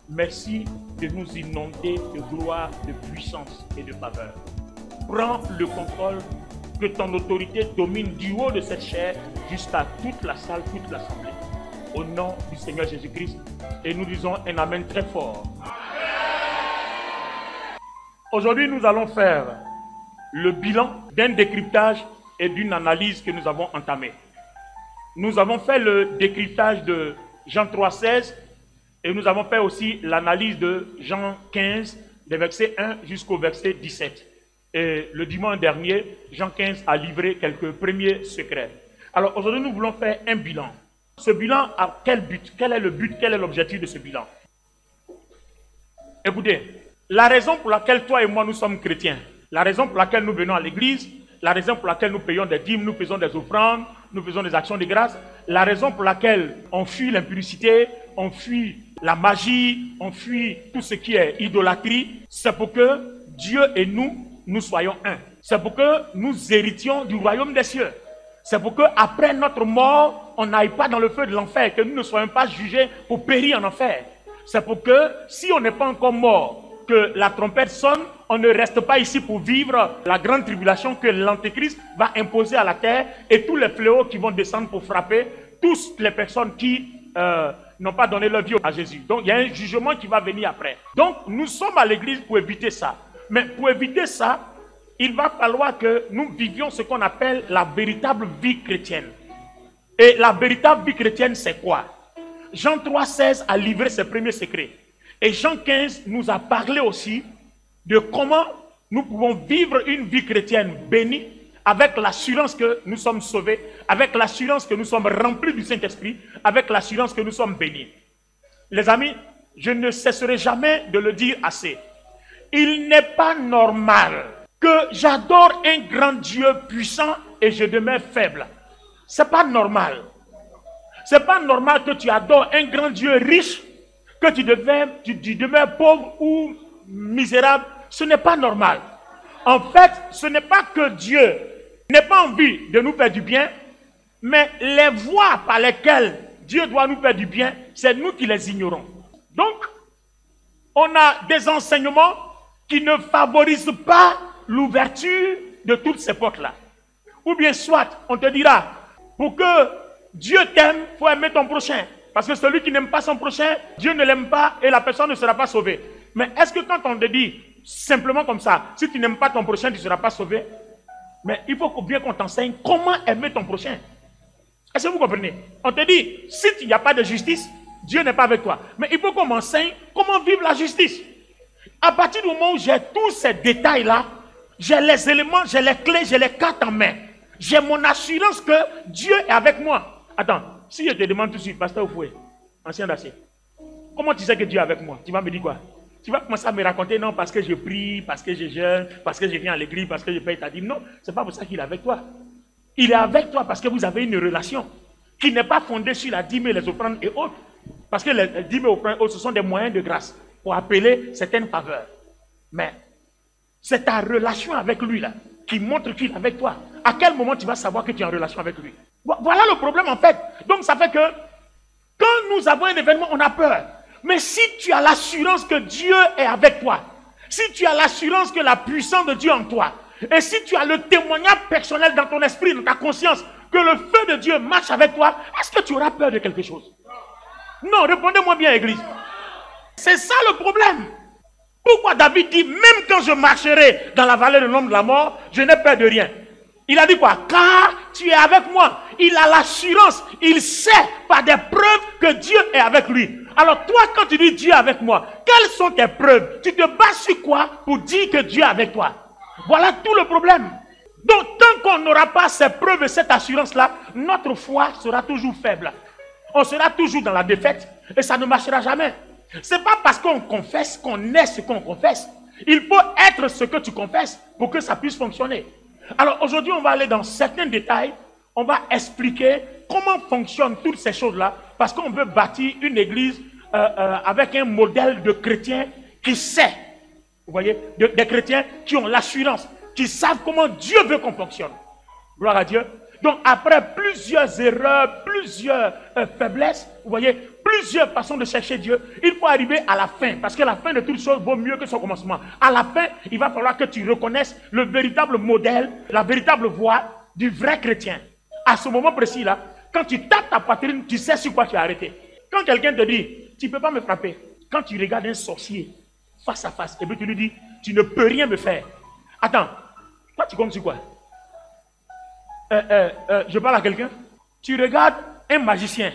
merci de nous inonder de gloire, de puissance et de faveur. Prends le contrôle, que ton autorité domine du haut de cette chair jusqu'à toute la salle, toute l'assemblée. Au nom du Seigneur Jésus-Christ. Et nous disons un amen très fort. Aujourd'hui, nous allons faire le bilan d'un décryptage et d'une analyse que nous avons entamé. Nous avons fait le décryptage de Jean 3,16 et nous avons fait aussi l'analyse de Jean 15, des versets 1 jusqu'au verset 17. Et le dimanche dernier, Jean 15 a livré quelques premiers secrets. Alors aujourd'hui, nous voulons faire un bilan. Ce bilan a quel but? Quel est le but? Quel est l'objectif de ce bilan? Écoutez, la raison pour laquelle toi et moi nous sommes chrétiens, la raison pour laquelle nous venons à l'église, la raison pour laquelle nous payons des dîmes, nous faisons des offrandes, nous faisons des actions de grâce, la raison pour laquelle on fuit l'impudicité, on fuit la magie, on fuit tout ce qui est idolâtrie, c'est pour que Dieu et nous soyons un. C'est pour que nous héritions du royaume des cieux. C'est pour que après notre mort, on n'aille pas dans le feu de l'enfer, que nous ne soyons pas jugés pour périr en enfer. C'est pour que si on n'est pas encore mort, que la trompette sonne, on ne reste pas ici pour vivre la grande tribulation que l'Antéchrist va imposer à la terre et tous les fléaux qui vont descendre pour frapper toutes les personnes qui n'ont pas donné leur vie à Jésus. Donc il y a un jugement qui va venir après. Donc nous sommes à l'église pour éviter ça. Mais pour éviter ça, il va falloir que nous vivions ce qu'on appelle la véritable vie chrétienne. Et la véritable vie chrétienne, c'est quoi? Jean 3,16 a livré ses premiers secrets. Et Jean 15 nous a parlé aussi de comment nous pouvons vivre une vie chrétienne bénie avec l'assurance que nous sommes sauvés, avec l'assurance que nous sommes remplis du Saint-Esprit, avec l'assurance que nous sommes bénis. Les amis, je ne cesserai jamais de le dire assez. Il n'est pas normal que j'adore un grand Dieu puissant et je demeure faible. C'est pas normal. C'est pas normal que tu adores un grand Dieu riche, que tu demeures pauvre ou misérable. Ce n'est pas normal. En fait, ce n'est pas que Dieu n'ait pas envie de nous faire du bien, mais les voies par lesquelles Dieu doit nous faire du bien, c'est nous qui les ignorons. Donc, on a des enseignements qui ne favorisent pas l'ouverture de toutes ces portes-là. Ou bien soit, on te dira, pour que Dieu t'aime, il faut aimer ton prochain. Parce que celui qui n'aime pas son prochain, Dieu ne l'aime pas et la personne ne sera pas sauvée. Mais est-ce que quand on te dit simplement comme ça, si tu n'aimes pas ton prochain, tu ne seras pas sauvé? Mais il faut bien qu'on t'enseigne comment aimer ton prochain. Est-ce que vous comprenez? On te dit, si il n'y a pas de justice, Dieu n'est pas avec toi. Mais il faut qu'on m'enseigne comment vivre la justice. À partir du moment où j'ai tous ces détails-là, j'ai les éléments, j'ai les clés, j'ai les cartes en main. J'ai mon assurance que Dieu est avec moi. Attends, si je te demande tout de suite, pasteur Oufoué, ancien d'acier, comment tu sais que Dieu est avec moi? Tu vas me dire quoi? Tu vas commencer à me raconter, non, parce que je prie, parce que je jeûne, parce que je viens à l'église, parce que je paye ta dîme. Non, c'est pas pour ça qu'il est avec toi. Il est avec toi parce que vous avez une relation qui n'est pas fondée sur la dîme et les offrandes et autres. Parce que les dîmes et offrandes et autres, ce sont des moyens de grâce pour appeler certaines faveurs. Mais c'est ta relation avec lui là qui montre qu'il est avec toi. À quel moment tu vas savoir que tu es en relation avec lui? Voilà le problème en fait. Donc ça fait que quand nous avons un événement, on a peur. Mais si tu as l'assurance que Dieu est avec toi, si tu as l'assurance que la puissance de Dieu est en toi, et si tu as le témoignage personnel dans ton esprit, dans ta conscience, que le feu de Dieu marche avec toi, est-ce que tu auras peur de quelque chose? Non, répondez-moi bien, Église. C'est ça le problème. Pourquoi David dit, même quand je marcherai dans la vallée de l'ombre de la mort, je n'ai peur de rien. Il a dit quoi? Car tu es avec moi. Il a l'assurance, il sait par des preuves que Dieu est avec lui. Alors toi, quand tu dis Dieu est avec moi, quelles sont tes preuves? Tu te bases sur quoi pour dire que Dieu est avec toi? Voilà tout le problème. Donc tant qu'on n'aura pas ces preuves et cette assurance-là, notre foi sera toujours faible. On sera toujours dans la défaite et ça ne marchera jamais. C'est pas parce qu'on confesse qu'on est ce qu'on confesse. Il faut être ce que tu confesses pour que ça puisse fonctionner. Alors aujourd'hui, on va aller dans certains détails. On va expliquer comment fonctionnent toutes ces choses-là. Parce qu'on veut bâtir une église avec un modèle de chrétiens qui sait. Vous voyez, des chrétiens qui ont l'assurance, qui savent comment Dieu veut qu'on fonctionne. Gloire à Dieu. Donc après plusieurs erreurs, plusieurs faiblesses, vous voyez, plusieurs façons de chercher Dieu, il faut arriver à la fin, parce que la fin de toute chose vaut mieux que son commencement. À la fin, il va falloir que tu reconnaisses le véritable modèle, la véritable voie du vrai chrétien. À ce moment précis-là, quand tu tapes ta poitrine, tu sais sur quoi tu as arrêté. Quand quelqu'un te dit, tu ne peux pas me frapper, quand tu regardes un sorcier face à face, et puis tu lui dis, tu ne peux rien me faire. Attends, toi tu comptes sur quoi? Je parle à quelqu'un. Tu regardes un magicien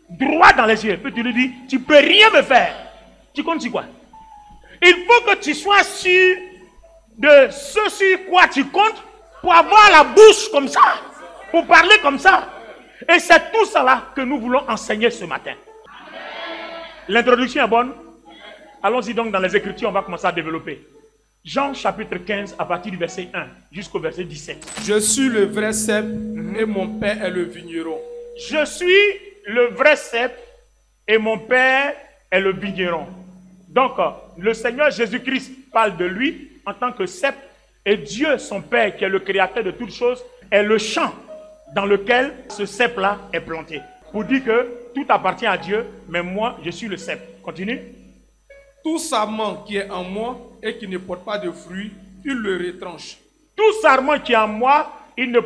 droit dans les yeux, puis tu lui dis, tu ne peux rien me faire. Tu comptes sur quoi? Il faut que tu sois sûr de ce sur quoi tu comptes pour avoir la bouche comme ça, pour parler comme ça. Et c'est tout ça là que nous voulons enseigner ce matin. L'introduction est bonne. Allons-y donc dans les Écritures, on va commencer à développer. Jean chapitre 15 à partir du verset 1 jusqu'au verset 17. Je suis le vrai cep et mon père est le vigneron. Je suis le vrai cep et mon père est le vigneron. Donc, le Seigneur Jésus-Christ parle de lui en tant que cep et Dieu, son Père, qui est le créateur de toutes choses, est le champ dans lequel ce cep-là est planté. Pour dire que tout appartient à Dieu, mais moi, je suis le cep. Continue. Tout sarment qui est en moi et qui ne porte pas de fruits, il le retranche. Tout sarment qui est en moi, qui ne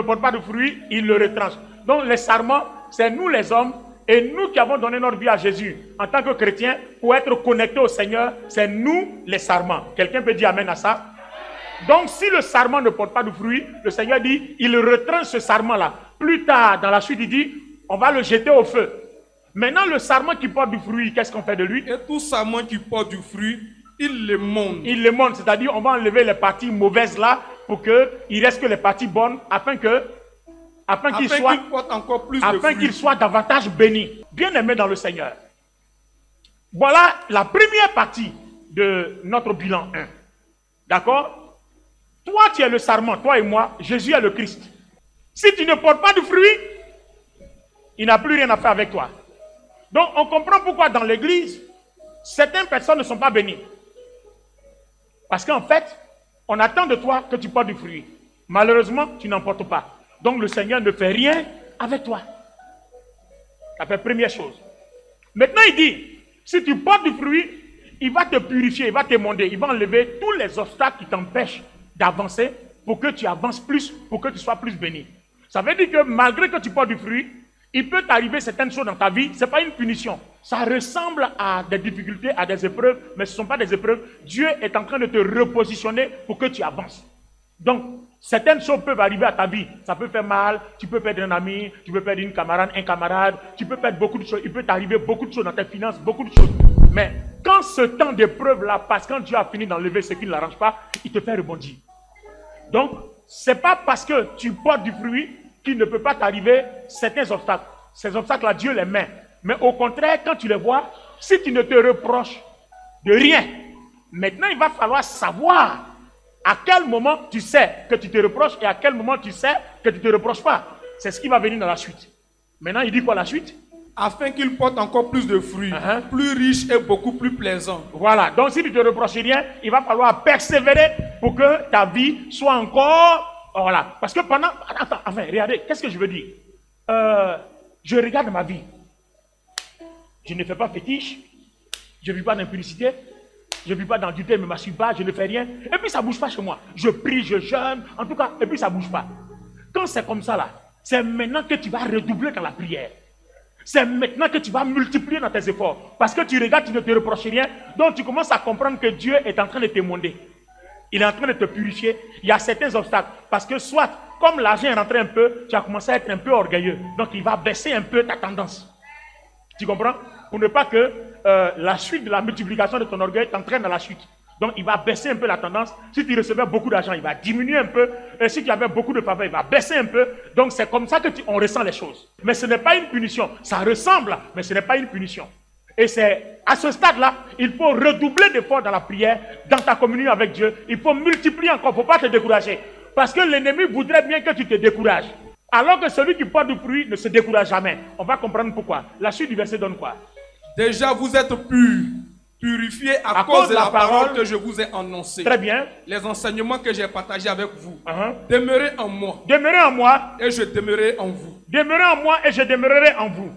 porte pas de fruits, il le retranche. Donc les sarments, c'est nous les hommes, et nous qui avons donné notre vie à Jésus en tant que chrétiens, pour être connectés au Seigneur, c'est nous les sarments. Quelqu'un peut dire amen à ça? Donc si le sarment ne porte pas de fruits, le Seigneur dit, il retranche ce sarment-là. Plus tard, dans la suite, il dit, on va le jeter au feu. Maintenant, le sarment qui porte du fruit, qu'est-ce qu'on fait de lui? Et tout sarment qui porte du fruit, il le monte. Il le monte, c'est-à-dire on va enlever les parties mauvaises là pour qu'il reste que les parties bonnes afin qu'il soit davantage béni. Bien aimé dans le Seigneur. Voilà la première partie de notre bilan 1. D'accord? Toi, tu es le sarment, toi et moi, Jésus est le Christ. Si tu ne portes pas de fruit, il n'a plus rien à faire avec toi. Donc, on comprend pourquoi dans l'église, certaines personnes ne sont pas bénies. Parce qu'en fait, on attend de toi que tu portes du fruit. Malheureusement, tu n'en portes pas. Donc, le Seigneur ne fait rien avec toi. Ça fait première chose. Maintenant, il dit, si tu portes du fruit, il va te purifier, il va t'émonder, il va enlever tous les obstacles qui t'empêchent d'avancer pour que tu avances plus, pour que tu sois plus béni. Ça veut dire que malgré que tu portes du fruit, il peut t'arriver certaines choses dans ta vie, ce n'est pas une punition. Ça ressemble à des difficultés, à des épreuves, mais ce ne sont pas des épreuves. Dieu est en train de te repositionner pour que tu avances. Donc, certaines choses peuvent arriver à ta vie. Ça peut faire mal, tu peux perdre un ami, tu peux perdre une camarade, un camarade, tu peux perdre beaucoup de choses. Il peut t'arriver beaucoup de choses dans tes finances, beaucoup de choses. Mais quand ce temps d'épreuve-là passe, quand Dieu a fini d'enlever ce qui ne l'arrange pas, il te fait rebondir. Donc, ce n'est pas parce que tu portes du fruit qu'il ne peut pas t'arriver certains obstacles. Ces obstacles-là, Dieu les met. Mais au contraire, quand tu les vois, si tu ne te reproches de rien, maintenant il va falloir savoir à quel moment tu sais que tu te reproches et à quel moment tu sais que tu ne te reproches pas. C'est ce qui va venir dans la suite. Maintenant, il dit quoi la suite? Afin qu'il porte encore plus de fruits, plus riches et beaucoup plus plaisants. Voilà. Donc si tu ne te reproches rien, il va falloir persévérer pour que ta vie soit encore... Voilà. Parce que pendant... Attends, enfin, regardez, qu'est-ce que je veux dire? Je regarde ma vie. Je ne fais pas fétiche. Je ne vis pas d'impudicité. Je ne vis pas d'adultère, je ne me masturbe pas, je ne fais rien. Et puis ça ne bouge pas chez moi. Je prie, je jeûne, en tout cas, et puis ça ne bouge pas. Quand c'est comme ça là, c'est maintenant que tu vas redoubler dans la prière. C'est maintenant que tu vas multiplier dans tes efforts. Parce que tu regardes, tu ne te reproches rien. Donc tu commences à comprendre que Dieu est en train de t'émonder. Il est en train de te purifier. Il y a certains obstacles. Parce que soit, comme l'argent est rentré un peu, tu as commencé à être un peu orgueilleux. Donc il va baisser un peu ta tendance. Tu comprends? Pour ne pas que la suite de la multiplication de ton orgueil t'entraîne dans la chute. Donc il va baisser un peu la tendance. Si tu recevais beaucoup d'argent, il va diminuer un peu. Et si tu avais beaucoup de faveur, il va baisser un peu. Donc c'est comme ça que on ressent les choses. Mais ce n'est pas une punition. Ça ressemble, mais ce n'est pas une punition. Et c'est à ce stade-là, il faut redoubler d'efforts dans la prière, dans ta communion avec Dieu. Il faut multiplier encore, il ne faut pas te décourager. Parce que l'ennemi voudrait bien que tu te décourages. Alors que celui qui porte du fruit ne se décourage jamais. On va comprendre pourquoi. La suite du verset donne quoi? Déjà vous êtes purs, purifiés à cause de la parole que je vous ai annoncée. Très bien. Les enseignements que j'ai partagés avec vous. Uh-huh. Demeurez en moi. Demeurez en moi. Et je demeurerai en vous. Demeurez en moi et je demeurerai en vous.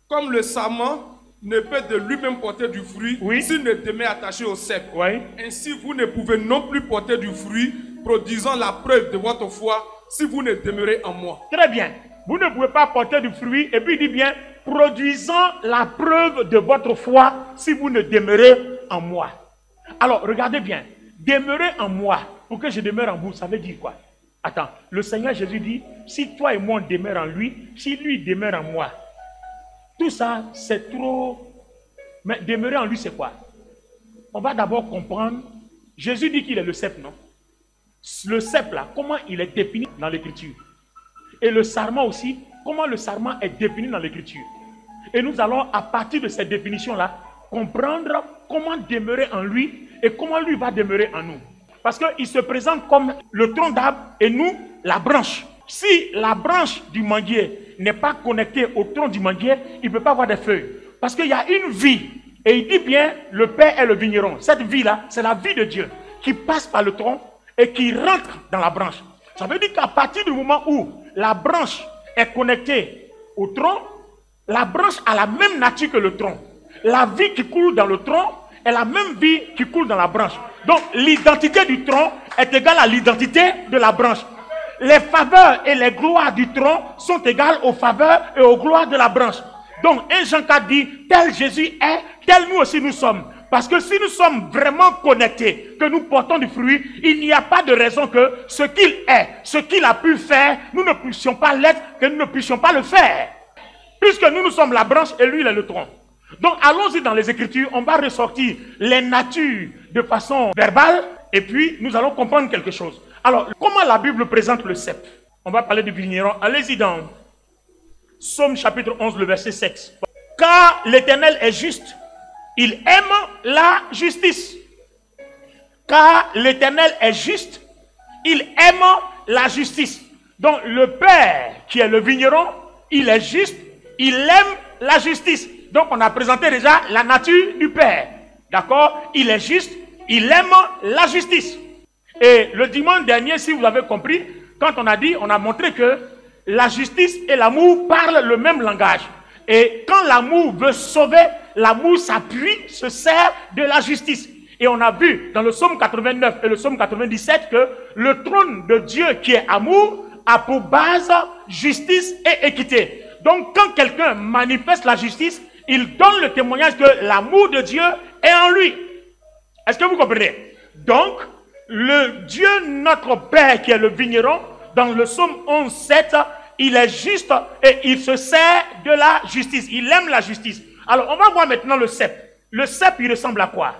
Comme le sarment ne peut de lui-même porter du fruit, Oui. s'il ne demeure attaché au cep. Oui. Ainsi, vous ne pouvez non plus porter du fruit, produisant la preuve de votre foi, si vous ne demeurez en moi. Très bien. Vous ne pouvez pas porter du fruit. Et puis il dit bien, produisant la preuve de votre foi, si vous ne demeurez en moi. Alors, regardez bien. Demeurer en moi, pour que je demeure en vous, ça veut dire quoi? Attends, le Seigneur Jésus dit, si toi et moi on demeure en lui, si lui demeure en moi, tout ça, c'est trop. Mais demeurer en lui, c'est quoi? On va d'abord comprendre. Jésus dit qu'il est le cep, non? Le cep, là, comment il est défini dans l'Écriture? Et le sarment aussi, comment le sarment est défini dans l'Écriture? Et nous allons, à partir de cette définition-là, comprendre comment demeurer en lui et comment lui va demeurer en nous. Parce qu'il se présente comme le tronc d'arbre et nous, la branche. Si la branche du manguier n'est pas connectée au tronc du manguier, il ne peut pas avoir des feuilles. Parce qu'il y a une vie. Et il dit bien, le Père est le vigneron. Cette vie-là, c'est la vie de Dieu qui passe par le tronc et qui rentre dans la branche. Ça veut dire qu'à partir du moment où la branche est connectée au tronc, la branche a la même nature que le tronc. La vie qui coule dans le tronc est la même vie qui coule dans la branche. Donc l'identité du tronc est égale à l'identité de la branche. Les faveurs et les gloires du tronc sont égales aux faveurs et aux gloires de la branche. Donc 1 Jean 4 dit, tel Jésus est, tel nous aussi nous sommes. Parce que si nous sommes vraiment connectés, que nous portons du fruit, il n'y a pas de raison que ce qu'il est, ce qu'il a pu faire, nous ne puissions pas l'être, que nous ne puissions pas le faire. Puisque nous sommes la branche et lui il est le tronc. Donc allons-y dans les Écritures, on va ressortir les natures de façon verbale et puis nous allons comprendre quelque chose. Alors, comment la Bible présente le cep? On va parler du vigneron. Allez-y dans Psaume chapitre 11, le verset 7. Car l'Éternel est juste, il aime la justice. Car l'Éternel est juste, il aime la justice. Donc le Père qui est le vigneron, il est juste, il aime la justice. Donc on a présenté déjà la nature du Père. D'accord? Il est juste, il aime la justice. Et le dimanche dernier, si vous avez compris, quand on a dit, on a montré que la justice et l'amour parlent le même langage. Et quand l'amour veut sauver, l'amour s'appuie, se sert de la justice. Et on a vu dans le psaume 89 et le psaume 97 que le trône de Dieu qui est amour a pour base justice et équité. Donc quand quelqu'un manifeste la justice, il donne le témoignage que l'amour de Dieu est en lui. Est-ce que vous comprenez? Donc, le Dieu, notre Père, qui est le vigneron, dans le psaume 11, 7, il est juste et il se sert de la justice. Il aime la justice. Alors, on va voir maintenant le cep. Le cep, il ressemble à quoi?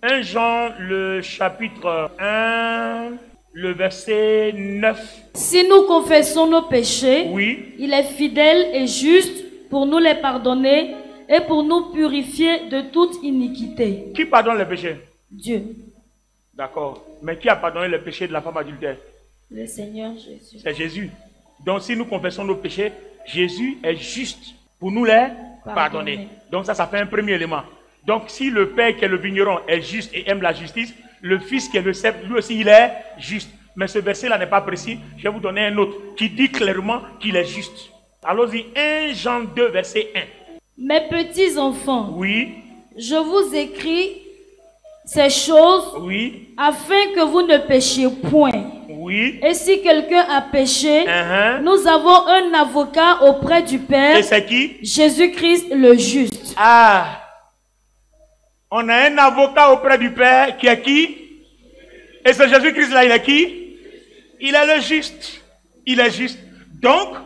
1 Jean, le chapitre 1, le verset 9. Si nous confessons nos péchés, oui, il est fidèle et juste pour nous les pardonner et pour nous purifier de toute iniquité. Qui pardonne les péchés? Dieu. D'accord. Mais qui a pardonné les péchés de la femme adultère? Le Seigneur Jésus. C'est Jésus. Donc si nous confessons nos péchés, Jésus est juste pour nous les pardonner. Donc ça fait un premier élément. Donc si le Père qui est le vigneron est juste et aime la justice, le Fils qui est le cep, lui aussi il est juste. Mais ce verset-là n'est pas précis. Je vais vous donner un autre qui dit clairement qu'il est juste. Allons-y, 1 Jean 2, verset 1. Mes petits enfants, oui, je vous écris ces choses, oui, afin que vous ne péchiez point. oui. Et si quelqu'un a péché, nous avons un avocat auprès du Père. Et c'est qui? Jésus-Christ le juste. Ah, on a un avocat auprès du Père qui est qui? Et ce Jésus-Christ là, il est qui? Il est le juste. Il est juste. Donc,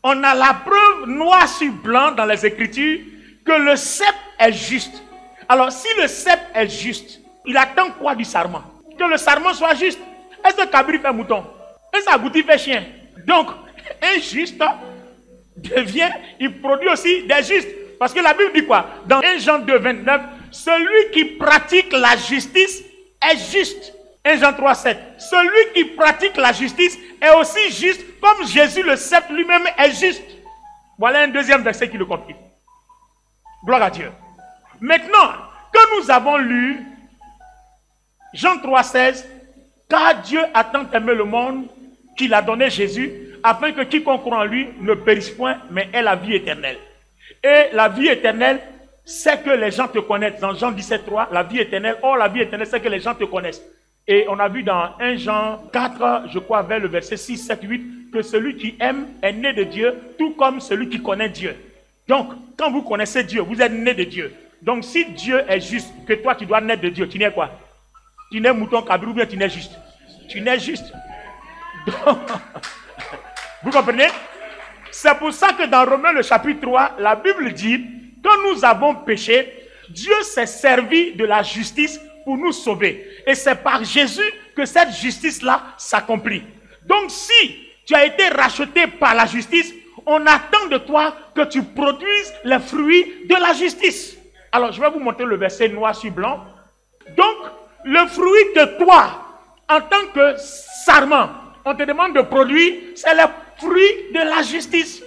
on a la preuve noir sur blanc dans les Écritures que le cep est juste. Alors, si le cep est juste, il attend quoi du sarment? Que le sarment soit juste. Est-ce que cabri fait mouton? Est-ce que agouti fait chien? Donc, un juste devient, il produit aussi des justes. Parce que la Bible dit quoi? Dans 1 Jean 2, 29, celui qui pratique la justice est juste. 1 Jean 3, 7. Celui qui pratique la justice est aussi juste, comme Jésus le cep lui-même est juste. Voilà un deuxième verset qui le confirme. Gloire à Dieu. Maintenant, que nous avons lu Jean 3,16, car Dieu a tant aimé le monde qu'il a donné Jésus, afin que quiconque croit en lui ne périsse point, mais ait la vie éternelle. Et la vie éternelle, c'est que les gens te connaissent. Dans Jean 17,3, la vie éternelle, la vie éternelle, c'est que les gens te connaissent. Et on a vu dans 1 Jean 4, je crois, vers le verset 6, 7, 8, que celui qui aime est né de Dieu, tout comme celui qui connaît Dieu. Donc, quand vous connaissez Dieu, vous êtes né de Dieu. Donc, si Dieu est juste, que toi, tu dois naître de Dieu, tu nais quoi? Tu nais mouton cabri ou bien tu nais juste? Tu nais juste. Donc, vous comprenez? C'est pour ça que dans Romains, le chapitre 3, la Bible dit, quand nous avons péché, Dieu s'est servi de la justice pour nous sauver. Et c'est par Jésus que cette justice-là s'accomplit. Donc si tu as été racheté par la justice, on attend de toi que tu produises les fruits de la justice. Alors je vais vous montrer le verset noir sur blanc. Donc le fruit que toi, en tant que sarment, on te demande de produire, c'est le fruit de la justice.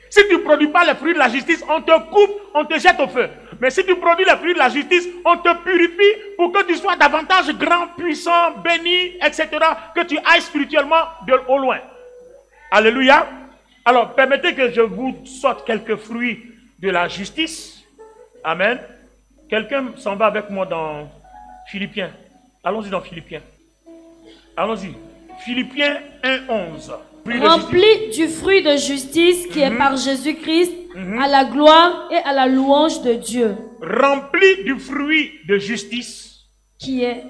Si tu ne produis pas les fruits de la justice, on te coupe, on te jette au feu. Mais si tu produis les fruits de la justice, on te purifie pour que tu sois davantage grand, puissant, béni, etc. Que tu ailles spirituellement au loin. Alléluia. Alors, permettez que je vous sorte quelques fruits de la justice. Amen. Quelqu'un s'en va avec moi dans Philippiens. Allons-y dans Philippiens. Allons-y. Philippiens 1:11. Rempli du fruit de justice qui est par Jésus-Christ, à la gloire et à la louange de Dieu. Rempli du fruit de justice Qui est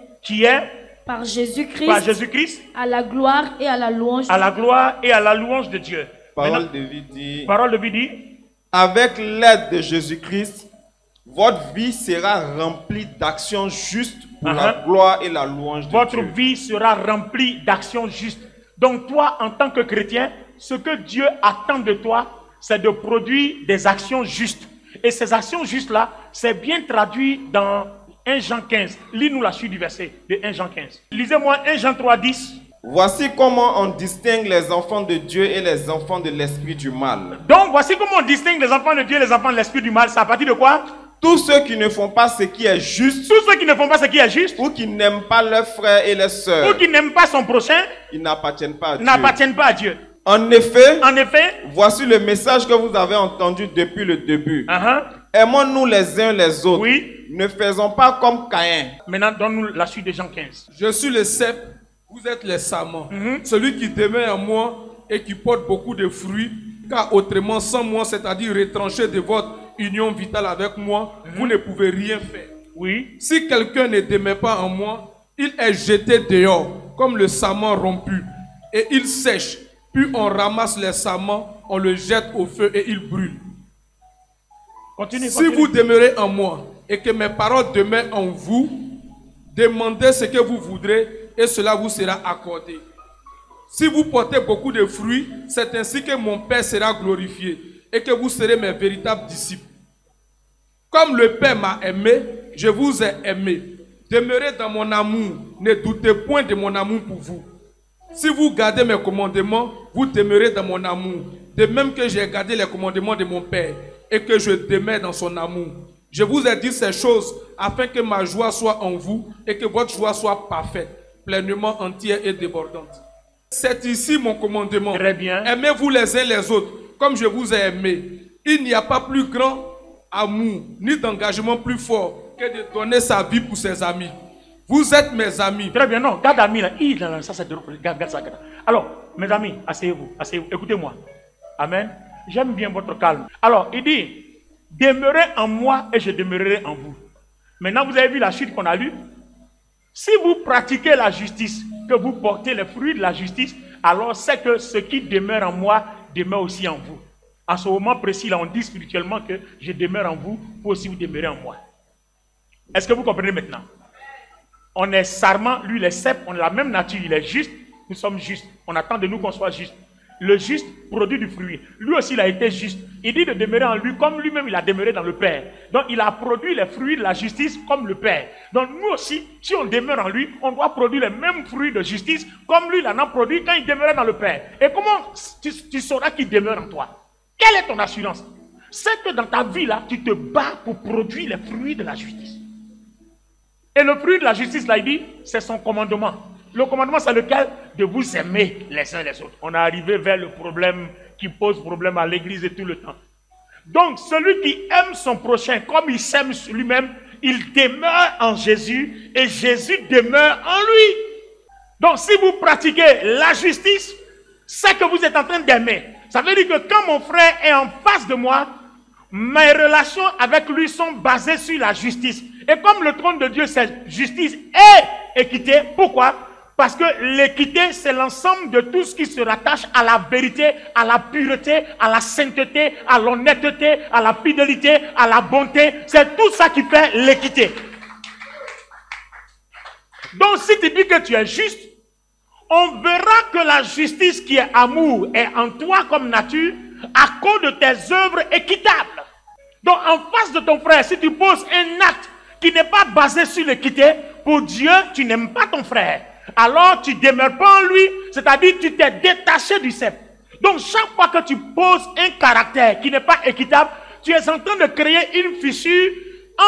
par par Jésus-Christ, Jésus-Christ, à la gloire et à la louange à la gloire et à la louange de Dieu. Parole de vie dit, Parole de vie dit, avec l'aide de Jésus-Christ, votre vie sera remplie d'actions justes pour la gloire et la louange de votre Dieu. vie sera remplie d'actions justes. Donc toi, en tant que chrétien, ce que Dieu attend de toi, c'est de produire des actions justes. Et ces actions justes-là, c'est bien traduit dans 1 Jean 15. Lis-nous la suite du verset de 1 Jean 15. Lisez-moi 1 Jean 3:10. Voici comment on distingue les enfants de Dieu et les enfants de l'esprit du mal. Donc voici comment on distingue les enfants de Dieu et les enfants de l'esprit du mal. C'est à partir de quoi? Tous ceux qui ne font pas ce qui est juste, Tous ceux qui ne font pas ce qui est juste, ou qui n'aiment pas leurs frères et leurs sœurs, ou qui n'aiment pas son prochain, ils n'appartiennent pas à Dieu. n'appartiennent pas à Dieu. En effet, voici le message que vous avez entendu depuis le début. Uh-huh. Aimons-nous les uns les autres. Oui. Ne faisons pas comme Caïn. Maintenant, donne-nous la suite de Jean 15. Je suis le cep, vous êtes les sarments. Celui qui demeure en moi et qui porte beaucoup de fruits, car autrement, sans moi, c'est-à-dire retranché de votre union vitale avec moi, vous ne pouvez rien faire. Oui. Si quelqu'un ne demeure pas en moi, il est jeté dehors, comme le sarment rompu, et il sèche. Puis on ramasse les sarments, on le jette au feu et il brûle. Continue. Si vous demeurez en moi et que mes paroles demeurent en vous, demandez ce que vous voudrez et cela vous sera accordé. Si vous portez beaucoup de fruits, c'est ainsi que mon Père sera glorifié et que vous serez mes véritables disciples. Comme le Père m'a aimé, je vous ai aimé. Demeurez dans mon amour, ne doutez point de mon amour pour vous. Si vous gardez mes commandements, vous demeurez dans mon amour. De même que j'ai gardé les commandements de mon Père et que je demeure dans son amour. Je vous ai dit ces choses afin que ma joie soit en vous et que votre joie soit parfaite, pleinement entière et débordante. C'est ici mon commandement. Très bien. Aimez-vous les uns les autres comme je vous ai aimé. Il n'y a pas plus grand amour ni d'engagement plus fort que de donner sa vie pour ses amis. Vous êtes mes amis. Très bien, non, garde amis là. Ça c'est drôle. Garde ça. Alors, mes amis, asseyez-vous, écoutez-moi. Amen. J'aime bien votre calme. Alors, il dit, demeurez en moi et je demeurerai en vous. Maintenant, vous avez vu la suite qu'on a lue. Si vous pratiquez la justice, que vous portez les fruits de la justice, alors c'est que ce qui demeure en moi demeure aussi en vous. En ce moment précis, là, on dit spirituellement que je demeure en vous, pour aussi vous demeurer en moi. Est-ce que vous comprenez maintenant? On est sarment, lui il est cep, on a la même nature, il est juste, nous sommes justes. On attend de nous qu'on soit juste. Le juste produit du fruit. Lui aussi il a été juste. Il dit de demeurer en lui comme lui-même il a demeuré dans le Père. Donc il a produit les fruits de la justice comme le Père. Donc nous aussi, si on demeure en lui, on doit produire les mêmes fruits de justice comme lui il en a produit quand il demeurait dans le Père. Et comment tu sauras qu'il demeure en toi? Quelle est ton assurance? C'est que dans ta vie là, tu te bats pour produire les fruits de la justice. Et le fruit de la justice, là, il dit, c'est son commandement. Le commandement, c'est lequel? De vous aimer les uns les autres. On est arrivé vers le problème qui pose problème à l'église et tout le temps. Donc, celui qui aime son prochain comme il s'aime lui-même, il demeure en Jésus et Jésus demeure en lui. Donc, si vous pratiquez la justice, c'est que vous êtes en train d'aimer. Ça veut dire que quand mon frère est en face de moi, mes relations avec lui sont basées sur la justice. Et comme le trône de Dieu, c'est justice et équité, pourquoi? Parce que l'équité, c'est l'ensemble de tout ce qui se rattache à la vérité, à la pureté, à la sainteté, à l'honnêteté, à la fidélité, à la bonté. C'est tout ça qui fait l'équité. Donc, si tu dis que tu es juste, on verra que la justice qui est amour est en toi comme nature à cause de tes œuvres équitables. Donc, en face de ton frère, si tu poses un acte qui n'est pas basé sur l'équité, pour Dieu, tu n'aimes pas ton frère. Alors tu ne demeures pas en lui, c'est-à-dire tu t'es détaché du sceptre. Donc chaque fois que tu poses un caractère qui n'est pas équitable, tu es en train de créer une fissure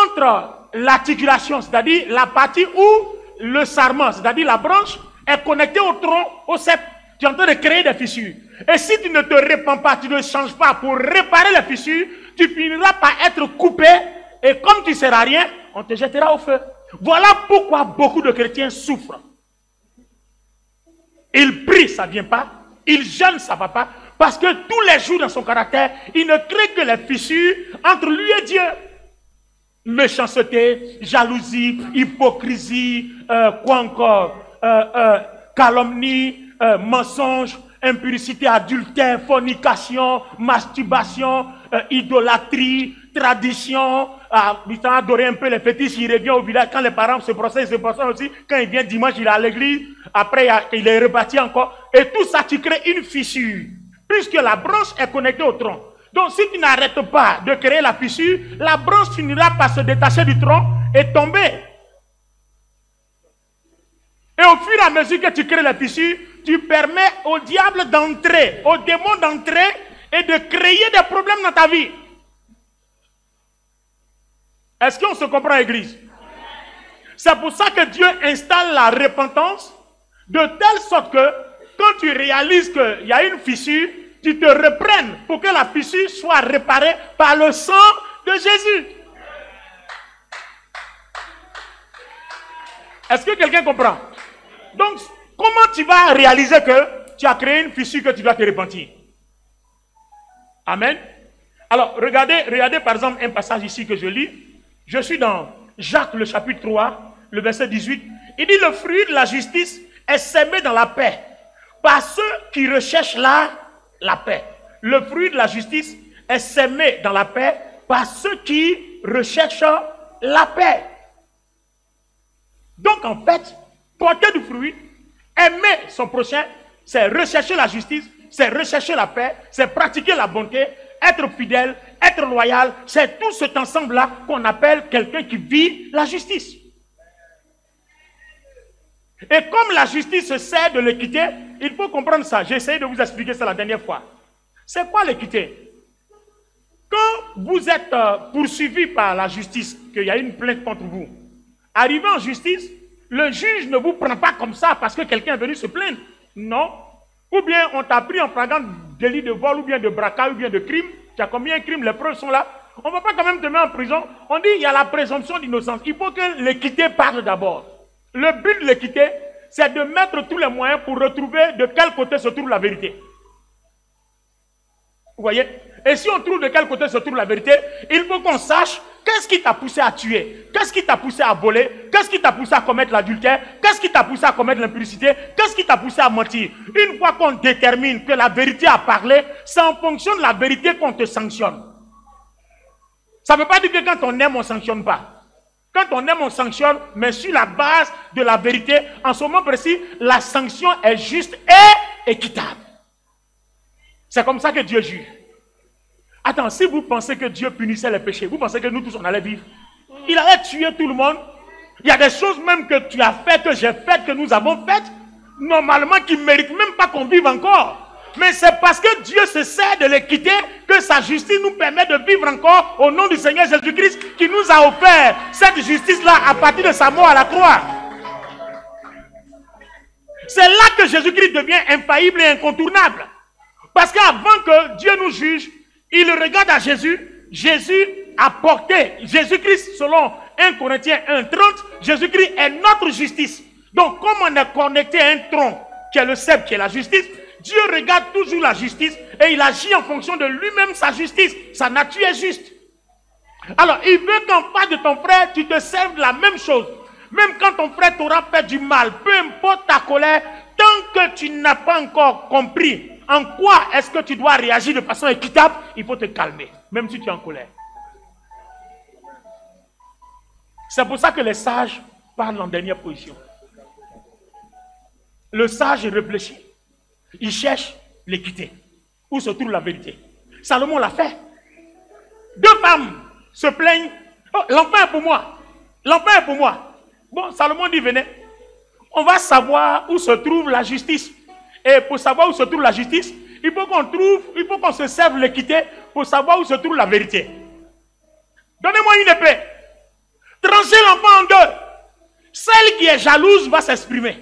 entre l'articulation, c'est-à-dire la partie où le sarment, c'est-à-dire la branche, est connectée au tronc, au sceptre. Tu es en train de créer des fissures. Et si tu ne te répands pas, tu ne changes pas pour réparer les fissures, tu finiras par être coupé et comme tu ne seras rien, on te jettera au feu. Voilà pourquoi beaucoup de chrétiens souffrent. Il prie, ça ne vient pas. Il jeûne, ça ne va pas. Parce que tous les jours dans son caractère, il ne crée que les fissures entre lui et Dieu. Méchanceté, jalousie, hypocrisie, quoi encore, calomnie, mensonge, impurité, adultère, fornication, masturbation, idolâtrie, tradition, adorer un peu les fétiches, il revient au village, quand les parents se procèdent aussi, quand il vient dimanche, il est à l'église, après il est reparti encore, et tout ça, tu crées une fissure, puisque la branche est connectée au tronc. Donc si tu n'arrêtes pas de créer la fissure, la branche finira par se détacher du tronc et tomber. Et au fur et à mesure que tu crées la fissure, tu permets au diable d'entrer, au démon d'entrer et de créer des problèmes dans ta vie. Est-ce qu'on se comprend, Église? C'est pour ça que Dieu installe la repentance de telle sorte que quand tu réalises qu'il y a une fissure, tu te reprennes pour que la fissure soit réparée par le sang de Jésus. Est-ce que quelqu'un comprend? Donc, comment tu vas réaliser que tu as créé une fissure que tu dois te repentir? Amen. Alors, regardez par exemple un passage ici que je lis. Je suis dans Jacques, le chapitre 3, le verset 18. Il dit, le fruit de la justice est semé dans la paix par ceux qui recherchent la paix. Le fruit de la justice est semé dans la paix par ceux qui recherchent la paix. Donc en fait, porter du fruit, aimer son prochain, c'est rechercher la justice, c'est rechercher la paix, c'est pratiquer la bonté, être fidèle, être loyal, c'est tout cet ensemble-là qu'on appelle quelqu'un qui vit la justice. Et comme la justice se sert de l'équité, il faut comprendre ça. J'ai essayé de vous expliquer ça la dernière fois. C'est quoi l'équité? Quand vous êtes poursuivi par la justice, qu'il y a une plainte contre vous, arrivé en justice, le juge ne vous prend pas comme ça parce que quelqu'un est venu se plaindre. Non. Ou bien on t'a pris en flagrant délit de vol, ou bien de braquage, ou bien de crime. Tu as combien de crimes, les preuves sont là. On ne va pas quand même te mettre en prison. On dit qu'il y a la présomption d'innocence. Il faut que l'équité parle d'abord. Le but de l'équité, c'est de mettre tous les moyens pour retrouver de quel côté se trouve la vérité. Vous voyez? Et si on trouve de quel côté se trouve la vérité, il faut qu'on sache qu'est-ce qui t'a poussé à tuer, qu'est-ce qui t'a poussé à voler, qu'est-ce qui t'a poussé à commettre l'adultère, qu'est-ce qui t'a poussé à commettre l'impudicité, qu'est-ce qui t'a poussé à mentir. Une fois qu'on détermine que la vérité a parlé, c'est en fonction de la vérité qu'on te sanctionne. Ça ne veut pas dire que quand on aime, on ne sanctionne pas. Quand on aime, on sanctionne, mais sur la base de la vérité, en ce moment précis, la sanction est juste et équitable. C'est comme ça que Dieu juge. Attends, si vous pensez que Dieu punissait les péchés, vous pensez que nous tous on allait vivre? Il allait tuer tout le monde. Il y a des choses même que tu as faites, que j'ai faites, que nous avons faites, normalement qui ne méritent même pas qu'on vive encore. Mais c'est parce que Dieu se sert de l'équité que sa justice nous permet de vivre encore au nom du Seigneur Jésus-Christ qui nous a offert cette justice-là à partir de sa mort à la croix. C'est là que Jésus-Christ devient infaillible et incontournable. Parce qu'avant que Dieu nous juge, il regarde à Jésus. Jésus a porté, Jésus-Christ, selon 1 Corinthiens 1:30, Jésus-Christ est notre justice. Donc, comme on est connecté à un tronc qui est le sceptre, qui est la justice, Dieu regarde toujours la justice et il agit en fonction de lui-même, sa justice. Sa nature est juste. Alors, il veut qu'en face de ton frère, tu te serves de la même chose. Même quand ton frère t'aura fait du mal, peu importe ta colère, tant que tu n'as pas encore compris en quoi est-ce que tu dois réagir de façon équitable, il faut te calmer, même si tu es en colère. C'est pour ça que les sages parlent en dernière position. Le sage réfléchit. Il cherche l'équité. Où se trouve la vérité? Salomon l'a fait. 2 femmes se plaignent. Oh, l'enfant est pour moi. L'enfant est pour moi. Bon, Salomon dit, venez. On va savoir où se trouve la justice. Et pour savoir où se trouve la justice, il faut qu'on se serve l'équité pour savoir où se trouve la vérité. Donnez-moi une épée. Tranchez l'enfant en deux. Celle qui est jalouse va s'exprimer.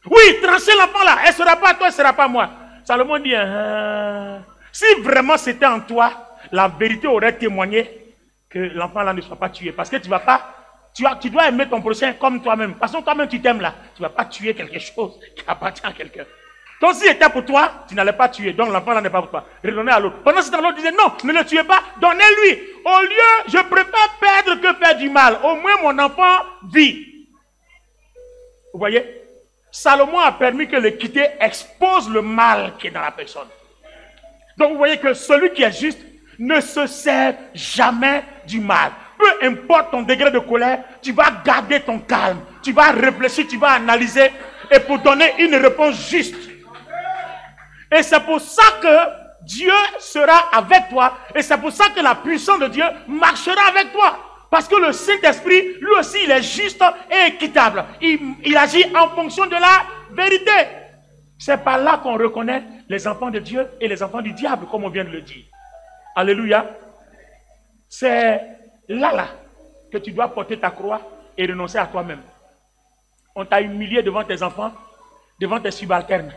Oui, tranchez l'enfant là. Elle ne sera pas toi, elle ne sera pas moi. Salomon dit, si vraiment c'était en toi, la vérité aurait témoigné que l'enfant là ne soit pas tué. Parce que tu vas pas, tu dois aimer ton prochain comme toi-même. Parce que toi-même tu t'aimes là. Tu ne vas pas tuer quelque chose qui appartient à quelqu'un. Donc si c'était pour toi, tu n'allais pas tuer. Donc l'enfant là n'est pas pour toi. Redonnez à l'autre. Pendant ce temps, l'autre disait, non, ne le tuez pas, donnez-lui. Au lieu, je préfère perdre que faire du mal. Au moins mon enfant vit. Vous voyez? Salomon a permis que l'équité expose le mal qui est dans la personne. Donc vous voyez que celui qui est juste ne se sert jamais du mal. Peu importe ton degré de colère, tu vas garder ton calme. Tu vas réfléchir, tu vas analyser et pour donner une réponse juste. Et c'est pour ça que Dieu sera avec toi. Et c'est pour ça que la puissance de Dieu marchera avec toi. Parce que le Saint-Esprit, lui aussi, il est juste et équitable. Il agit en fonction de la vérité. C'est par là qu'on reconnaît les enfants de Dieu et les enfants du diable, comme on vient de le dire. Alléluia. C'est là que tu dois porter ta croix et renoncer à toi-même. On t'a humilié devant tes enfants, devant tes subalternes.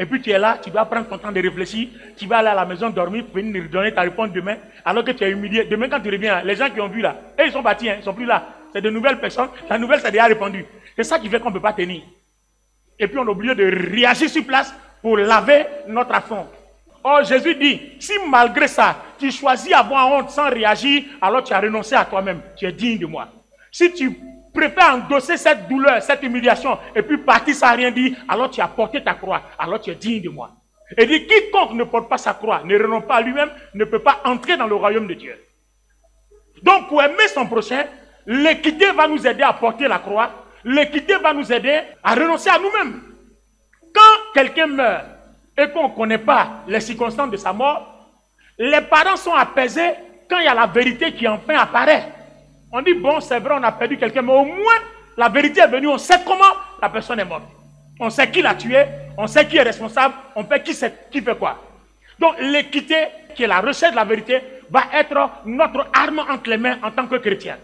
Et puis tu es là, tu dois prendre ton temps de réfléchir. Tu vas aller à la maison dormir pour venir nous donner ta réponse demain. Alors que tu es humilié. Demain quand tu reviens, les gens qui ont vu là, et ils sont partis, ils ne sont plus là. C'est de nouvelles personnes. La nouvelle s'est déjà répandue. C'est ça qui fait qu'on ne peut pas tenir. Et puis on a oublié de réagir sur place pour laver notre affront. Or Jésus dit, si malgré ça, tu choisis avoir honte sans réagir, alors tu as renoncé à toi-même. Tu es digne de moi. Si tu préfères endosser cette douleur, cette humiliation, et puis partir sans rien dire, alors tu as porté ta croix, alors tu es digne de moi. Et dit, quiconque ne porte pas sa croix, ne renonce pas à lui-même, ne peut pas entrer dans le royaume de Dieu. Donc pour aimer son prochain, l'équité va nous aider à porter la croix, l'équité va nous aider à renoncer à nous-mêmes. Quand quelqu'un meurt et qu'on ne connaît pas les circonstances de sa mort, les parents sont apaisés quand il y a la vérité qui enfin apparaît. On dit, bon, c'est vrai, on a perdu quelqu'un, mais au moins, la vérité est venue, on sait comment la personne est morte. On sait qui l'a tué, on sait qui est responsable, on sait qui fait quoi. Donc, l'équité, qui est la recherche de la vérité, va être notre arme entre les mains en tant que chrétien.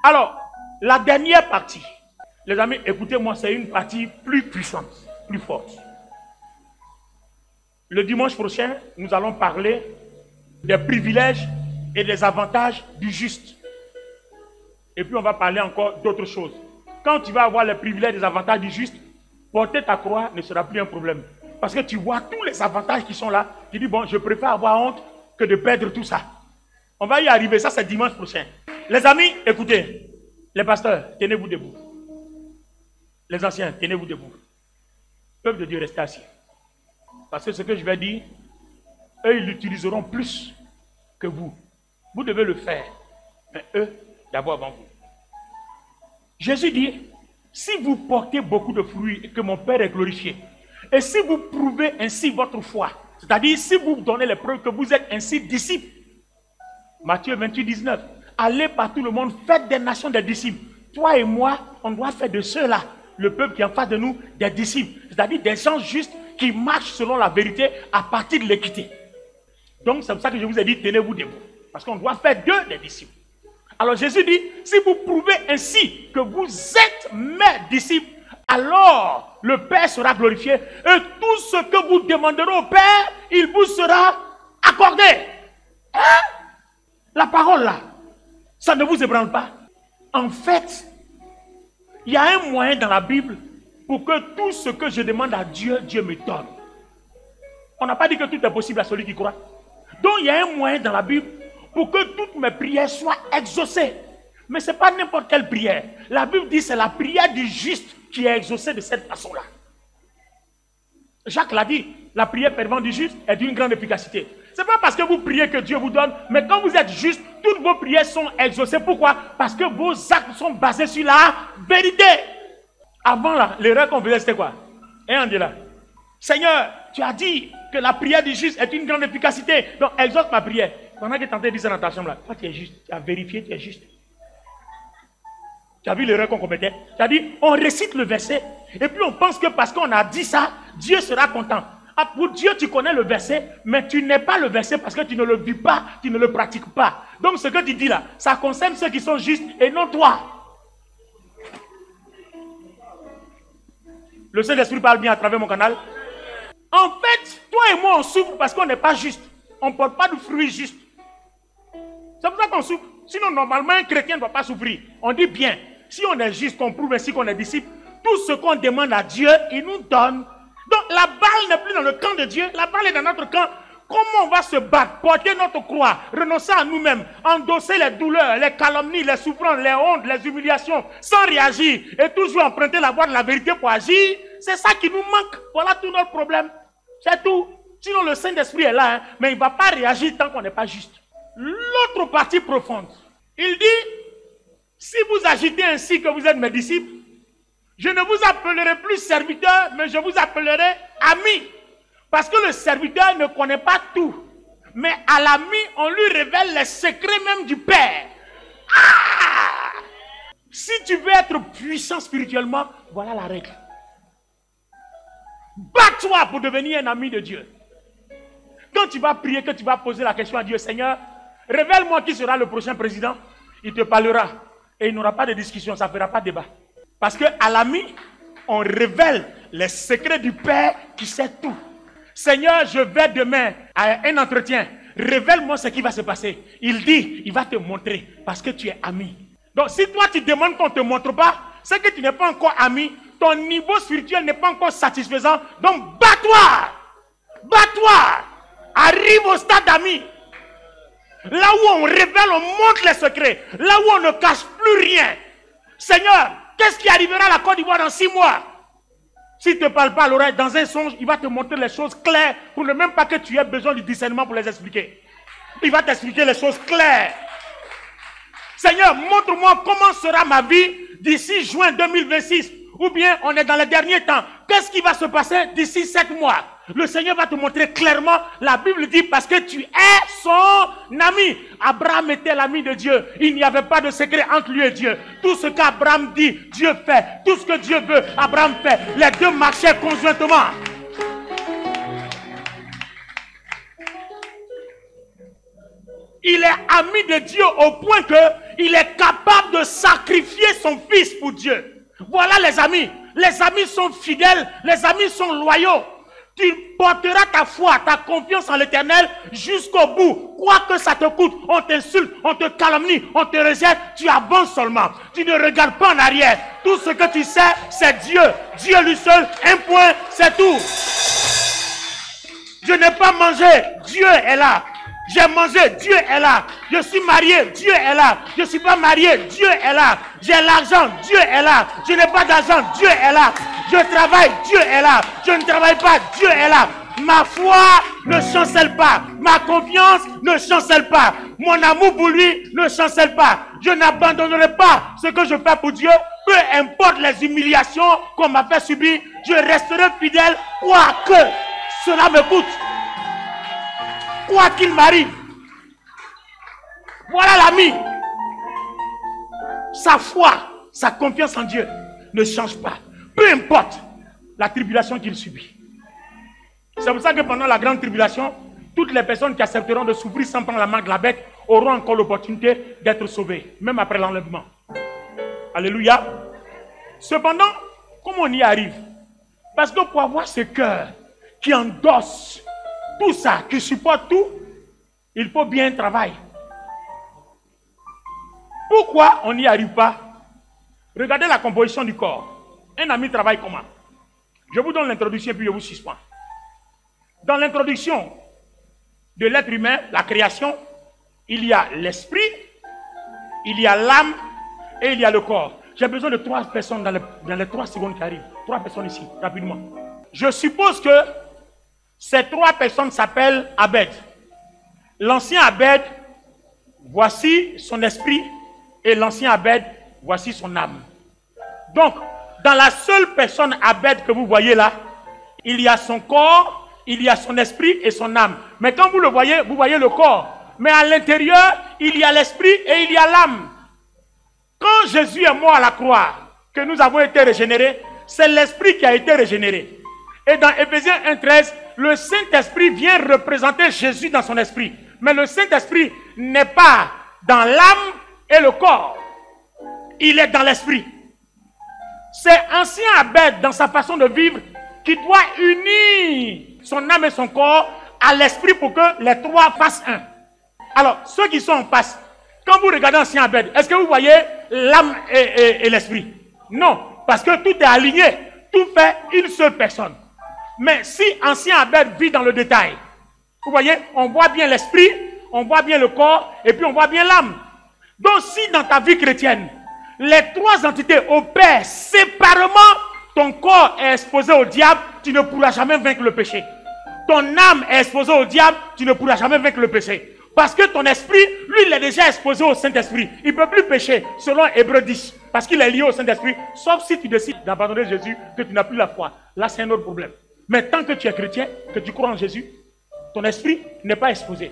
Alors, la dernière partie, les amis, écoutez-moi, c'est une partie plus puissante, plus forte. Le dimanche prochain, nous allons parler des privilèges et des avantages du juste. Et puis on va parler encore d'autres choses. Quand tu vas avoir les privilèges et les avantages du juste, porter ta croix ne sera plus un problème. Parce que tu vois tous les avantages qui sont là. Tu dis, bon, je préfère avoir honte que de perdre tout ça. On va y arriver, ça c'est dimanche prochain. Les amis, écoutez. Les pasteurs, tenez-vous debout. Les anciens, tenez-vous debout. Peuple de Dieu, restez assis. Parce que ce que je vais dire, eux, ils l'utiliseront plus que vous. Vous devez le faire. Mais eux, d'abord avant vous. Jésus dit, si vous portez beaucoup de fruits et que mon Père est glorifié, et si vous prouvez ainsi votre foi, c'est-à-dire si vous donnez les preuves que vous êtes ainsi disciples, Matthieu 28, 19, allez par tout le monde, faites des nations des disciples. Toi et moi, on doit faire de ceux-là le peuple qui est en face de nous, des disciples, c'est-à-dire des gens justes qui marchent selon la vérité à partir de l'équité. Donc c'est pour ça que je vous ai dit, tenez-vous debout. Parce qu'on doit faire d'eux des disciples. Alors Jésus dit, si vous prouvez ainsi que vous êtes mes disciples, alors le Père sera glorifié et tout ce que vous demanderez au Père, il vous sera accordé. Hein? La parole là, ça ne vous ébranle pas. En fait, il y a un moyen dans la Bible pour que tout ce que je demande à Dieu, Dieu me donne. On n'a pas dit que tout est possible à celui qui croit. Donc il y a un moyen dans la Bible pour que toutes mes prières soient exaucées. Mais ce n'est pas n'importe quelle prière. La Bible dit que c'est la prière du juste qui est exaucée de cette façon-là. Jacques l'a dit, la prière fervente du juste est d'une grande efficacité. Ce n'est pas parce que vous priez que Dieu vous donne, mais quand vous êtes juste, toutes vos prières sont exaucées. Pourquoi? Parce que vos actes sont basés sur la vérité. Avant là, l'erreur qu'on faisait, c'était quoi? Et on dit là, Seigneur, tu as dit que la prière du juste est une grande efficacité. Donc exauce ma prière. Pendant que tu es en train de dire ça dans ta chambre là, toi tu es juste, tu as vérifié, tu es juste. Tu as vu l'erreur qu'on commettait? Tu as dit, on récite le verset, et puis on pense que parce qu'on a dit ça, Dieu sera content. Ah, pour Dieu, tu connais le verset, mais tu n'es pas le verset parce que tu ne le vis pas, tu ne le pratiques pas. Donc ce que tu dis là, ça concerne ceux qui sont justes et non toi. Le Saint-Esprit parle bien à travers mon canal. En fait, toi et moi, on souffre parce qu'on n'est pas juste. On ne porte pas de fruits justes. C'est pour ça qu'on souffre. Sinon, normalement, un chrétien ne doit pas souffrir. On dit bien, si on est juste, qu'on prouve ainsi qu'on est disciple, tout ce qu'on demande à Dieu, il nous donne. Donc, la balle n'est plus dans le camp de Dieu, la balle est dans notre camp. Comment on va se battre, porter notre croix, renoncer à nous-mêmes, endosser les douleurs, les calomnies, les souffrances, les hontes, les humiliations, sans réagir et toujours emprunter la voie de la vérité pour agir? C'est ça qui nous manque. Voilà tout notre problème. C'est tout. Sinon, le Saint-Esprit est là, hein, mais il ne va pas réagir tant qu'on n'est pas juste. L'autre partie profonde, il dit, si vous agitez ainsi que vous êtes mes disciples, je ne vous appellerai plus serviteur, mais je vous appellerai ami. Parce que le serviteur ne connaît pas tout. Mais à l'ami, on lui révèle les secrets même du Père. Ah! Si tu veux être puissant spirituellement, voilà la règle. Bats-toi pour devenir un ami de Dieu. Quand tu vas prier, que tu vas poser la question à Dieu, Seigneur, révèle-moi qui sera le prochain président. Il te parlera. Et il n'aura pas de discussion, ça ne fera pas de débat. Parce qu'à l'ami, on révèle les secrets du Père qui sait tout. Seigneur, je vais demain à un entretien. Révèle-moi ce qui va se passer. Il dit, il va te montrer parce que tu es ami. Donc si toi tu demandes qu'on ne te montre pas, c'est que tu n'es pas encore ami. Ton niveau spirituel n'est pas encore satisfaisant. Donc bats-toi. Bats-toi. Arrive au stade d'ami. Là où on révèle, on montre les secrets. Là où on ne cache plus rien. Seigneur, qu'est-ce qui arrivera à la Côte d'Ivoire dans 6 mois? S'il ne te parle pas à l'oreille, dans un songe, il va te montrer les choses claires pour ne même pas que tu aies besoin du discernement pour les expliquer. Il va t'expliquer les choses claires. Seigneur, montre-moi comment sera ma vie d'ici juin 2026. Ou bien on est dans les derniers temps. Qu'est-ce qui va se passer d'ici 7 mois? Le Seigneur va te montrer clairement. La Bible dit parce que tu es son ami. Abraham était l'ami de Dieu. Il n'y avait pas de secret entre lui et Dieu. Tout ce qu'Abraham dit, Dieu fait. Tout ce que Dieu veut, Abraham fait. Les deux marchaient conjointement. Il est ami de Dieu au point qu'il est capable de sacrifier son fils pour Dieu. Voilà les amis. Les amis sont fidèles. Les amis sont loyaux. Tu porteras ta foi, ta confiance en l'Éternel jusqu'au bout. Quoi que ça te coûte, on t'insulte, on te calomnie, on te rejette, tu avances seulement. Tu ne regardes pas en arrière. Tout ce que tu sais, c'est Dieu. Dieu lui seul, un point, c'est tout. Je n'ai pas mangé, Dieu est là. J'ai mangé, Dieu est là. Je suis marié, Dieu est là. Je ne suis pas marié, Dieu est là. J'ai l'argent, Dieu est là. Je n'ai pas d'argent, Dieu est là. Je travaille, Dieu est là. Je ne travaille pas, Dieu est là. Ma foi ne chancelle pas. Ma confiance ne chancelle pas. Mon amour pour lui ne chancelle pas. Je n'abandonnerai pas ce que je fais pour Dieu. Peu importe les humiliations qu'on m'a fait subir, je resterai fidèle quoi que cela me coûte. Quoi qu'il m'arrive. Voilà l'ami. Sa foi, sa confiance en Dieu ne change pas. peu importe la tribulation qu'il subit. C'est pour ça que pendant la grande tribulation, toutes les personnes qui accepteront de souffrir sans prendre la marque de la bête auront encore l'opportunité d'être sauvées, même après l'enlèvement. Alléluia. Cependant, comment on y arrive? Parce que pour avoir ce cœur qui endosse tout ça, qui supporte tout, il faut bien travailler. Pourquoi on n'y arrive pas? Regardez la composition du corps. Un ami travaille comment? Je vous donne l'introduction puis je vous suspends. Dans l'introduction de l'être humain, la création, il y a l'esprit, il y a l'âme et il y a le corps. J'ai besoin de 3 personnes dans les 3 secondes qui arrivent. 3 personnes ici, rapidement. Je suppose que ces 3 personnes s'appellent Abed. L'ancien Abed, voici son esprit, et l'ancien Abed, voici son âme. Donc, dans la seule personne Abed que vous voyez là, il y a son corps, il y a son esprit et son âme. Mais quand vous le voyez, vous voyez le corps. Mais à l'intérieur, il y a l'esprit et il y a l'âme. Quand Jésus est mort à la croix, que nous avons été régénérés, c'est l'esprit qui a été régénéré. Et dans Éphésiens 1,13, le Saint-Esprit vient représenter Jésus dans son esprit. Mais le Saint-Esprit n'est pas dans l'âme et le corps. Il est dans l'esprit. C'est ancien Abed dans sa façon de vivre qui doit unir son âme et son corps à l'esprit pour que les 3 fassent un. Alors, ceux qui sont en face, quand vous regardez ancien Abed, est-ce que vous voyez l'âme et l'esprit? Non, parce que tout est aligné, tout fait une seule personne. Mais si ancien Abed vit dans le détail, vous voyez, on voit bien l'esprit, on voit bien le corps et puis on voit bien l'âme. Donc si dans ta vie chrétienne, les 3 entités opèrent séparément, ton corps est exposé au diable, tu ne pourras jamais vaincre le péché. Ton âme est exposée au diable, tu ne pourras jamais vaincre le péché. Parce que ton esprit, lui, il est déjà exposé au Saint-Esprit. Il ne peut plus pécher, selon Hébreux 10. Parce qu'il est lié au Saint-Esprit. Sauf si tu décides d'abandonner Jésus, que tu n'as plus la foi. Là, c'est un autre problème. Mais tant que tu es chrétien, que tu crois en Jésus, ton esprit n'est pas exposé.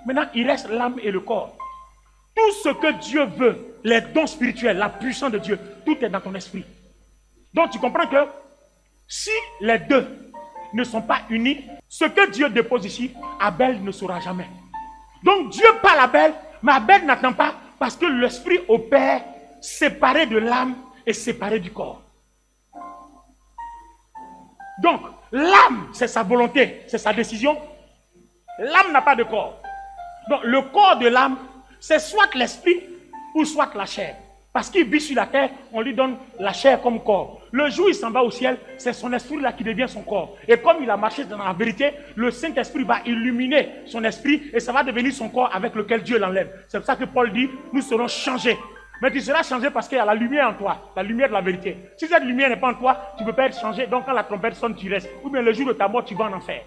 Maintenant, il reste l'âme et le corps. Tout ce que Dieu veut, les dons spirituels, la puissance de Dieu, tout est dans ton esprit. Donc, tu comprends que si les deux ne sont pas unis, ce que Dieu dépose ici, Abel ne saura jamais. Donc Dieu parle à Abel, mais Abel n'attend pas parce que l'esprit opère séparé de l'âme et séparé du corps. Donc l'âme, c'est sa volonté, c'est sa décision. L'âme n'a pas de corps. Donc le corps de l'âme, c'est soit l'esprit ou soit la chair. Parce qu'il vit sur la terre, on lui donne la chair comme corps. Le jour où il s'en va au ciel, c'est son esprit là qui devient son corps. Et comme il a marché dans la vérité, le Saint-Esprit va illuminer son esprit et ça va devenir son corps avec lequel Dieu l'enlève. C'est pour ça que Paul dit, nous serons changés. Mais tu seras changé parce qu'il y a la lumière en toi, la lumière de la vérité. Si cette lumière n'est pas en toi, tu ne peux pas être changé. Donc quand la trompette sonne, tu restes. Ou bien le jour de ta mort, tu vas en enfer.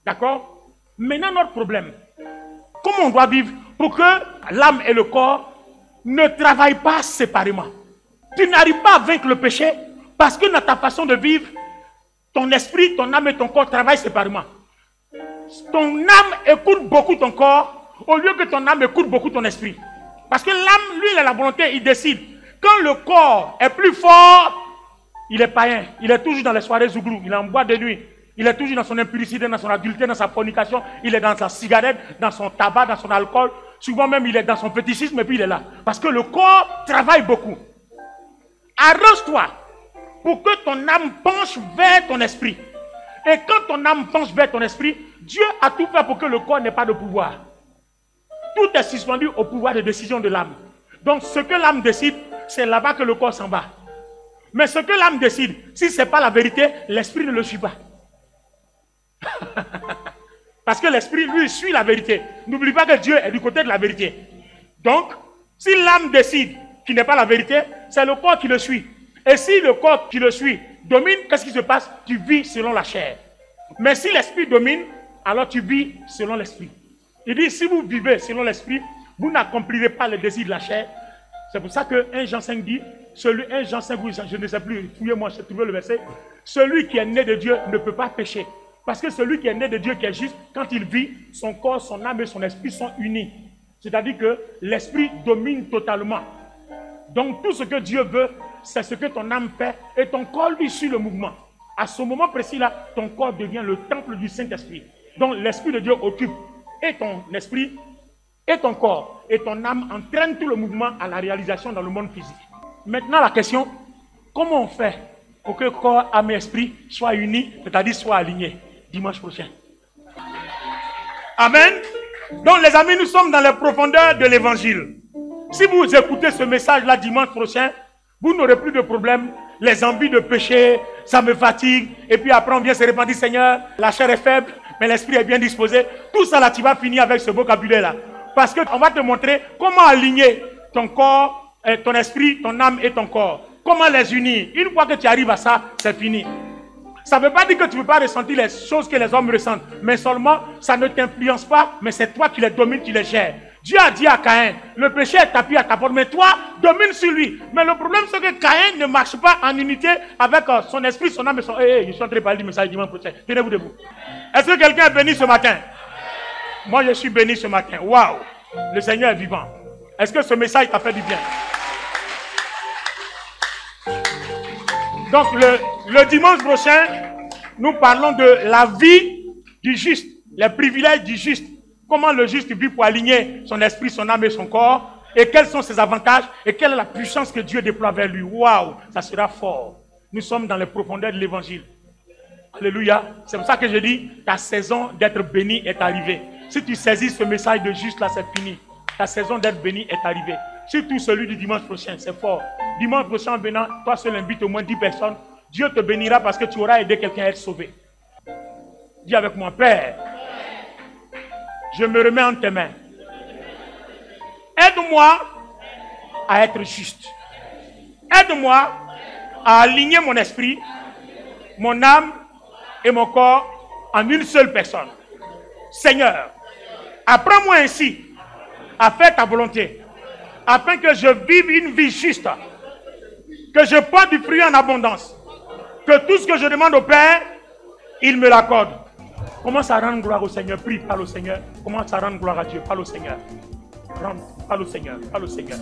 D'accord? Maintenant, notre problème, comment on doit vivre pour que l'âme et le corps ne travaillent pas séparément? Tu n'arrives pas à vaincre le péché parce que dans ta façon de vivre, ton esprit, ton âme et ton corps travaillent séparément. Ton âme écoute beaucoup ton corps au lieu que ton âme écoute beaucoup ton esprit. Parce que l'âme, lui, il a la volonté, il décide. Quand le corps est plus fort, il est païen. Il est toujours dans les soirées zouglou, il est en boîte de nuit. Il est toujours dans son impudicité, dans son adultère, dans sa fornication. Il est dans sa cigarette, dans son tabac, dans son alcool. Souvent même, il est dans son fétichisme et puis il est là. Parce que le corps travaille beaucoup. Arrange-toi pour que ton âme penche vers ton esprit. Et quand ton âme penche vers ton esprit, Dieu a tout fait pour que le corps n'ait pas de pouvoir. Tout est suspendu au pouvoir de décision de l'âme. Donc ce que l'âme décide, c'est là-bas que le corps s'en va. Mais ce que l'âme décide, si ce n'est pas la vérité, l'esprit ne le suit pas. Parce que l'esprit, lui, suit la vérité. N'oublie pas que Dieu est du côté de la vérité. Donc, si l'âme décide qu'il n'est pas la vérité, c'est le corps qui le suit. Et si le corps qui le suit domine, qu'est-ce qui se passe? Tu vis selon la chair. Mais si l'esprit domine, alors tu vis selon l'esprit. Il dit, si vous vivez selon l'esprit, vous n'accomplirez pas les désirs de la chair. C'est pour ça que 1 Jean 5 dit, 1 Jean 5, je ne sais plus, fouillez-moi, j'ai trouvé le verset. Celui qui est né de Dieu ne peut pas pécher. Parce que celui qui est né de Dieu, qui est juste, quand il vit, son corps, son âme et son esprit sont unis. C'est-à-dire que l'esprit domine totalement. Donc tout ce que Dieu veut, c'est ce que ton âme fait et ton corps lui suit le mouvement. À ce moment précis-là, ton corps devient le temple du Saint-Esprit. Donc l'Esprit de Dieu occupe et ton esprit et ton corps. Et ton âme entraîne tout le mouvement à la réalisation dans le monde physique. Maintenant la question, comment on fait pour que corps, âme et esprit soient unis, c'est-à-dire soient alignés dimanche prochain? Amen. Donc les amis, nous sommes dans les profondeurs de l'évangile. Si vous écoutez ce message-là dimanche prochain, vous n'aurez plus de problème. Les envies de péché, ça me fatigue. Et puis après on vient se répandre, Seigneur, la chair est faible, mais l'esprit est bien disposé. Tout ça là, tu vas finir avec ce vocabulaire-là. Parce qu'on va te montrer comment aligner ton corps, ton esprit, ton âme et ton corps. Comment les unir. Une fois que tu arrives à ça, c'est fini. Ça ne veut pas dire que tu ne veux pas ressentir les choses que les hommes ressentent. Mais seulement, ça ne t'influence pas, mais c'est toi qui les domines, qui les gères. Dieu a dit à Caïn, le péché est tapis à ta porte, mais toi, domine sur lui. Mais le problème, c'est que Caïn ne marche pas en unité avec son esprit, son âme et son... je suis en train de parler du message dimanche prochain. Tenez-vous debout. Est-ce que quelqu'un est béni ce matin? Moi, je suis béni ce matin. Waouh! Le Seigneur est vivant. Est-ce que ce message t'a fait du bien? Donc, le dimanche prochain, nous parlons de la vie du juste, les privilèges du juste. Comment le juste vit pour aligner son esprit, son âme et son corps. Et quels sont ses avantages. Et quelle est la puissance que Dieu déploie vers lui. Waouh, ça sera fort. Nous sommes dans les profondeurs de l'évangile. Alléluia. C'est pour ça que je dis, ta saison d'être béni est arrivée. Si tu saisis ce message de juste là, c'est fini. Ta saison d'être béni est arrivée. Surtout celui du dimanche prochain, c'est fort. Dimanche prochain, en venant, toi seul invite au moins 10 personnes. Dieu te bénira parce que tu auras aidé quelqu'un à être sauvé. Dis avec moi, Père, je me remets en tes mains. Aide-moi à être juste. Aide-moi à aligner mon esprit, mon âme et mon corps en une seule personne. Seigneur, apprends-moi ainsi à faire ta volonté, afin que je vive une vie juste, que je porte du fruit en abondance, que tout ce que je demande au Père, il me l'accorde. Commence à rendre gloire au Seigneur, prie, parle au Seigneur. Commence à rendre gloire à Dieu, parle au Seigneur. Parle au Seigneur, parle au Seigneur.